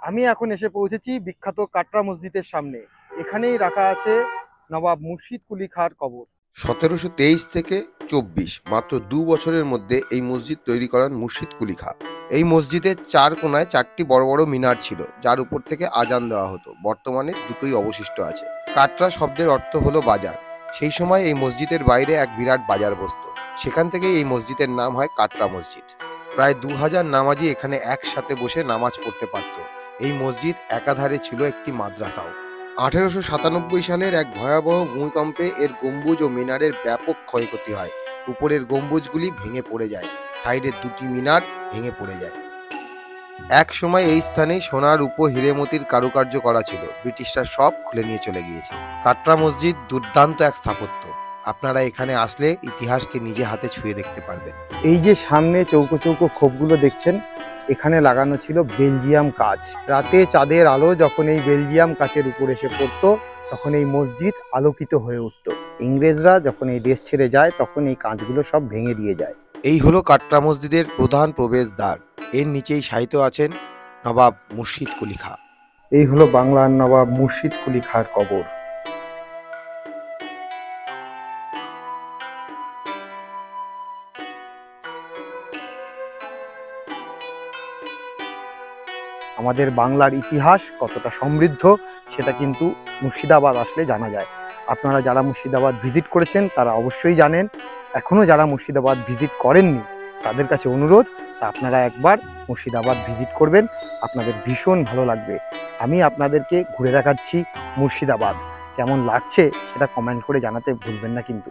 আমি এখন এসে পৌঁছেছি বিখ্যাত কাটরা মসজিদের সামনে। এখানেই রাখা আছে নবাব মুর্শিদ কুলি খাঁর কবর। ১৭২৩ থেকে ২৪ মাত্র ২ বছরের মধ্যে এই মসজিদ তৈরি করান মুর্শিদ কুলি খাঁ। এই মসজিদের চার কোনায় ৪টি বড় বড় মিনার ছিল, যার উপর থেকে আজান দেওয়া হতো। বর্তমানে দুটোই অবশিষ্ট আছে। কাটরা শব্দের অর্থ হলো বাজার। সেই সময় এই মসজিদের বাইরে এক বিরাট বাজার বসতো। সেখান থেকে এই মসজিদের নাম হয় কাটরা মসজিদ। প্রায় ২০০০ নামাজি এখানে একসাথে বসে নামাজ পড়তে পারত। এই মসজিদ একাধারে ছিল একটি মাদ্রাসাও। ১৮৯৭ সালের এক ভয়াবহ ভূমিকম্পে এর গম্বুজ ও মিনারের ব্যাপক ক্ষয়ক্ষতি হয়। উপরের গম্বুজগুলি ভেঙে পড়ে যায়, সাইডের দুটি মিনার ভেঙে পড়ে যায়। এক সময় এই স্থানে সোনা, রূপো, হীরে-মতির কারুকার্য করা ছিল। ব্রিটিশরা সব খুলে নিয়ে চলে গিয়েছে। কাটরা মসজিদ দুর্দান্ত এক স্থাপত্য। আপনারা এখানে আসলে ইতিহাসকে নিজে হাতে ছুঁয়ে দেখতে পারবেন। এই যে সামনে চৌকো চৌকো খোপগুলো দেখছেন, এখানে লাগানো ছিল বেলজিয়াম কাঁচ। রাতে চাঁদের আলো যখন এই বেলজিয়াম কাঁচের উপর এসে পড়তো, তখন এই মসজিদ আলোকিত হয়ে উঠত। ইংরেজরা যখন এই দেশ ছেড়ে যায়, তখন এই কাঁচগুলো সব ভেঙে দিয়ে যায়। এই হলো কাটরা মসজিদের প্রধান প্রবেশদ্বার। এর নিচেই শায়িত আছেন নবাব মুর্শিদ কুলি খাঁ। এই হলো বাংলার নবাব মুর্শিদ কুলি খাঁর কবর। আমাদের বাংলার ইতিহাস কতটা সমৃদ্ধ সেটা কিন্তু মুর্শিদাবাদ আসলে জানা যায়। আপনারা যারা মুর্শিদাবাদ ভিজিট করেছেন তারা অবশ্যই জানেন। এখনও যারা মুর্শিদাবাদ ভিজিট করেননি তাদের কাছে অনুরোধ, আপনারা একবার মুর্শিদাবাদ ভিজিট করবেন, আপনাদের ভীষণ ভালো লাগবে। আমি আপনাদেরকে ঘুরে দেখাচ্ছি মুর্শিদাবাদ। কেমন লাগছে সেটা কমেন্ট করে জানাতে ভুলবেন না কিন্তু।